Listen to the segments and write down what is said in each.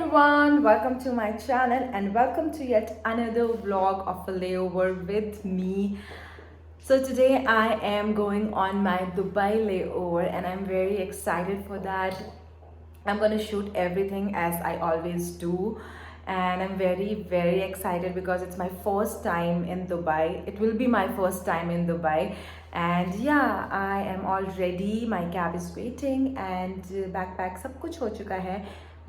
everyone, welcome to my channel and welcome to yet another vlog of a layover with me. So today I am going on my Dubai layover and I'm very excited for that. I'm gonna shoot everything as I always do, and I'm very excited because it's my first time in Dubai. It will be my first time in Dubai, and yeah, I am all ready. My cab is waiting, and backpack सब कुछ हो चुका है.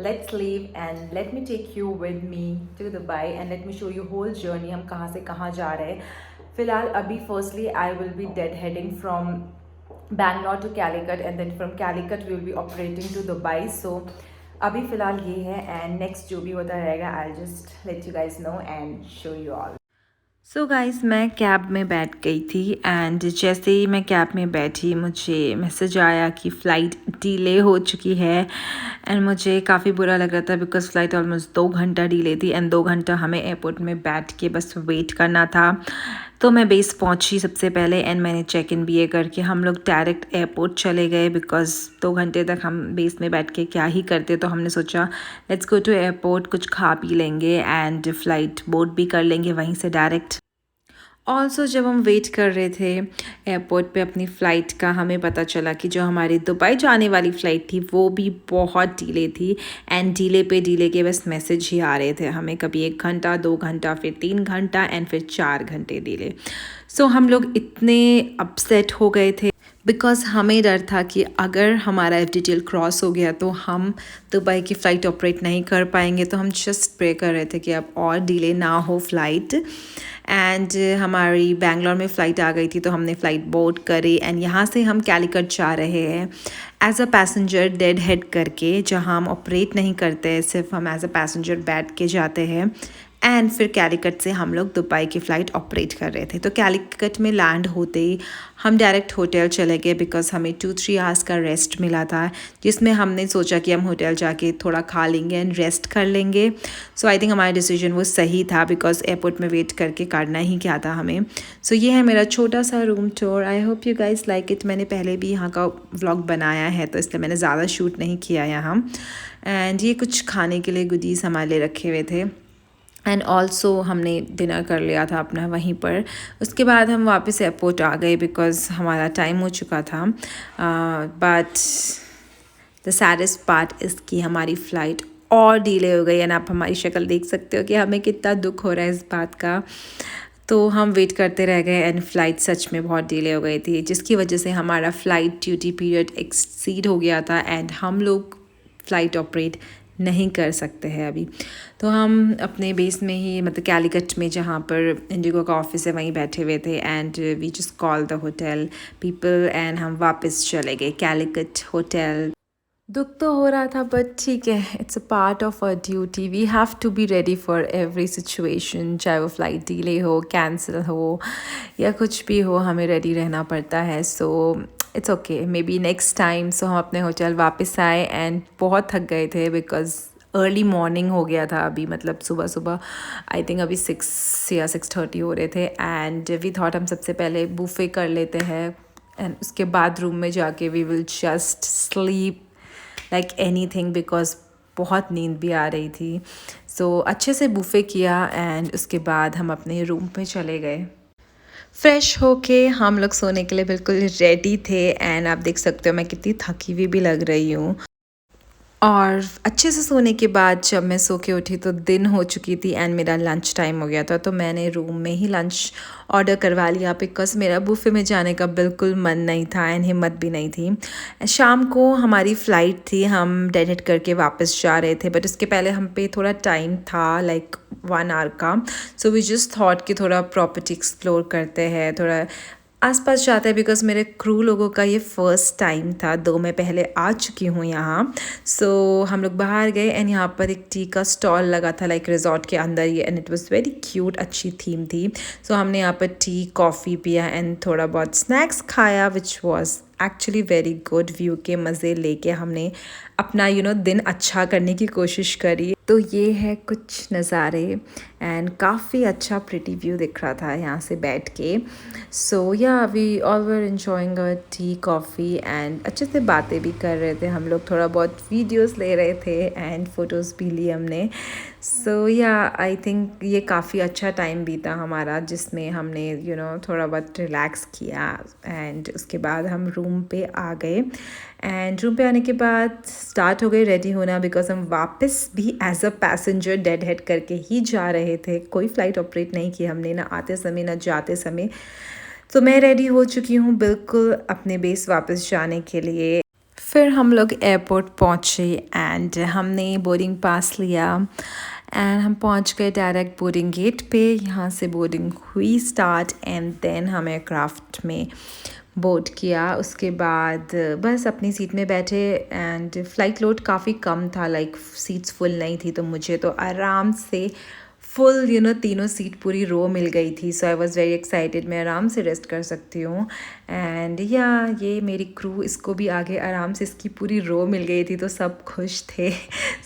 Let's leave and let me take you with me to Dubai and let me show you whole journey. हम कहाँ से कहाँ जा रहे हैं. फिलहाल अभी firstly I will be deadheading from Bangalore to Calicut and then from Calicut we will be operating to Dubai. So अभी फ़िलहाल ये है and next जो भी होता रहेगा I'll just let you guys know and show you all. So guys मैं cab में बैठ गई थी एंड जैसे ही मैं कैब में बैठी मुझे मैसेज आया कि फ़्लाइट डिले हो चुकी है एंड मुझे काफ़ी बुरा लग रहा था बिकॉज़ फ़्लाइट ऑलमोस्ट 2 घंटा डिले थी एंड 2 घंटा हमें एयरपोर्ट में बैठ के बस वेट करना था. तो मैं बेस पहुंची सबसे पहले एंड मैंने चेक इन BA करके हम लोग डायरेक्ट एयरपोर्ट चले गए बिकॉज़ 2 घंटे तक हम बेस में बैठ के क्या ही करते. तो हमने सोचा लेट्स गो टू एयरपोर्ट, कुछ खा पी लेंगे एंड फ़्लाइट बोर्ड भी कर लेंगे वहीं से डायरेक्ट. ऑल्सो जब हम वेट कर रहे थे एयरपोर्ट पे अपनी फ़्लाइट का, हमें पता चला कि जो हमारी दुबई जाने वाली फ़्लाइट थी वो भी बहुत डिले थी एंड डिले पे डिले के बस मैसेज ही आ रहे थे हमें. कभी 1 घंटा, 2 घंटा, फिर 3 घंटा एंड फिर 4 घंटे डिले. सो हम लोग इतने अपसेट हो गए थे बिकॉज़ हमें डर था कि अगर हमारा FDTL क्रॉस हो गया तो हम दुबई की फ़्लाइट ऑपरेट नहीं कर पाएंगे. तो हम जस्ट प्रे कर रहे थे कि अब और डिले ना हो फ़्लाइट. एंड हमारी बेंगलोर में फ़्लाइट आ गई थी तो हमने फ़्लाइट बोर्ड करी एंड यहाँ से हम कैलिकट जा रहे हैं as a passenger deadhead करके, जहाँ हम ऑपरेट नहीं करते हैं, सिर्फ हम एज अ पैसेंजर बैठ के जाते हैं. एंड फिर कैलिकट से हम लोग दुबई की फ़्लाइट ऑपरेट कर रहे थे. तो कैलिकट में लैंड होते ही हम डायरेक्ट होटल चले गए बिकॉज़ हमें 2-3 आवर्स का रेस्ट मिला था, जिसमें हमने सोचा कि हम होटल जाके थोड़ा खा लेंगे एंड रेस्ट कर लेंगे. सो आई थिंक हमारा डिसीजन वो सही था बिकॉज़ एयरपोर्ट में वेट करके करना ही क्या था हमें. सो ये है मेरा छोटा सा room tour. I hope you guys like it. मैंने पहले भी यहाँ का व्लॉग बनाया है तो इसलिए मैंने ज़्यादा शूट नहीं किया यहाँ. एंड ये कुछ खाने के लिए गुडीज़ हमारे लिए रखे हुए थे एंड ऑल्सो हमने डिनर कर लिया था अपना वहीं पर. उसके बाद हम वापस एयरपोर्ट आ गए बिकॉज़ हमारा टाइम हो चुका था. But the saddest part is कि हमारी फ़्लाइट और डिले हो गई एंड आप हमारी शक्ल देख सकते हो कि हमें कितना दुख हो रहा है इस बात का. तो हम वेट करते रह गए एंड फ़्लाइट सच में बहुत डिले हो गई थी, जिसकी वजह से हमारा फ़्लाइट ड्यूटी पीरियड एक्सीड हो गया था एंड हम लोग फ़्लाइट ऑपरेट नहीं कर सकते हैं अभी. तो हम अपने बेस में ही, मतलब कैलिकट में जहाँ पर इंडिगो का ऑफिस है, वहीं बैठे हुए थे and we just call the hotel people and हम वापस चले गए कैलिकट होटल. दुख तो हो रहा था बट ठीक है, it's a part of a duty. We have to be ready for every situation, चाहे वो फ़्लाइट डिले हो, कैंसिल हो या कुछ भी हो, हमें रेडी रहना पड़ता है. So it's okay, maybe next time. So हम अपने होटल वापस आए एंड बहुत थक गए थे बिकॉज़ अर्ली मॉर्निंग हो गया था अभी, मतलब सुबह सुबह आई थिंक अभी 6 या 6:30 हो रहे थे एंड वी थॉट हम सबसे पहले बुफे कर लेते हैं एंड उसके बाद रूम में जाके we will just sleep like anything because बहुत नींद भी आ रही थी. सो अच्छे से बुफे किया एंड उसके बाद हम अपने रूम पे चले गए. फ्रेश होके हम लोग सोने के लिए बिल्कुल रेडी थे एंड आप देख सकते हो मैं कितनी थकी हुई भी लग रही हूँ. और अच्छे से सोने के बाद जब मैं सो के उठी तो दिन हो चुकी थी एंड मेरा लंच टाइम हो गया था. तो मैंने रूम में ही लंच ऑर्डर करवा लिया बिकॉज़ मेरा बुफ़े में जाने का बिल्कुल मन नहीं था एंड हिम्मत भी नहीं थी. शाम को हमारी फ़्लाइट थी, हम डेनेट करके वापस जा रहे थे बट उसके पहले हम पे थोड़ा टाइम था लाइक 1 आवर का. सो वी जस्ट थॉट कि थोड़ा प्रॉपर्टी एक्सप्लोर करते हैं, थोड़ा आसपास जाते हैं बिकॉज़ मेरे क्रू लोगों का ये फ़र्स्ट टाइम था. 2 मैं पहले आ चुकी हूँ यहाँ. सो हम लोग बाहर गए एंड यहाँ पर एक टी का स्टॉल लगा था लाइक रिजॉर्ट के अंदर ही and it was very cute, अच्छी थीम थी. सो हमने यहाँ पर टी कॉफ़ी पिया एंड थोड़ा बहुत स्नैक्स खाया which was actually very good. View के मज़े लेके हमने अपना दिन अच्छा करने की कोशिश करी। तो ये है कुछ नज़ारे एंड काफ़ी अच्छा प्रिटी व्यू दिख रहा था यहाँ से बैठ के। सो या we all were enjoying a tea coffee and अच्छे से बातें भी कर रहे थे हम लोग, थोड़ा बहुत वीडियोस ले रहे थे एंड फ़ोटोज़ भी ली हमने। सो या आई थिंक ये काफ़ी अच्छा टाइम बीता हमारा, जिसमें हमने थोड़ा बहुत रिलैक्स किया एंड उसके बाद हम रूम पे आ गए। एंड रूम पे आने के बाद स्टार्ट हो गई रेडी होना, बिकॉज हम वापस भी as a passenger deadhead करके ही जा रहे थे। कोई फ़्लाइट ऑपरेट नहीं की हमने, ना आते समय ना जाते समय। तो मैं रेडी हो चुकी हूँ बिल्कुल अपने बेस वापस जाने के लिए। फिर हम लोग एयरपोर्ट पहुँचे एंड हमने बोर्डिंग पास लिया एंड हम पहुँच गए डायरेक्ट बोर्डिंग गेट पे। यहाँ से बोर्डिंग हुई स्टार्ट एंड देन हमें एयरक्राफ्ट में बोर्ड किया। उसके बाद बस अपनी सीट में बैठे एंड फ़्लाइट लोड काफ़ी कम था, लाइक सीट्स फुल नहीं थी, तो मुझे तो आराम से फुल तीनों सीट पूरी रो मिल गई थी। सो आई वॉज़ वेरी एक्साइटेड, मैं आराम से रेस्ट कर सकती हूँ। एंड या ये मेरी क्रू, इसको भी आगे आराम से इसकी पूरी रो मिल गई थी, तो सब खुश थे।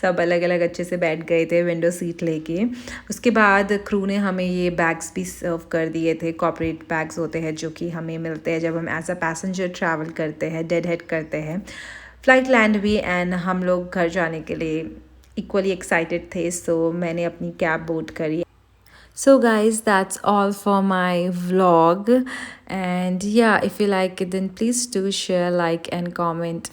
सब अलग अलग अच्छे से बैठ गए थे विंडो सीट लेके। उसके बाद क्रू ने हमें ये बैग्स भी सर्व कर दिए थे। कॉर्पोरेट बैग्स होते हैं जो कि हमें मिलते हैं जब हम एज अ पैसेंजर ट्रैवल करते हैं, डेड हेड करते हैं। फ़्लाइट लैंड भी एंड हम लोग घर जाने के लिए इक्वली एक्साइटेड थे। सो मैंने अपनी कैब बोर्ड करी। So guys, that's all for my vlog, and yeah, if you like it then please do share, like and comment.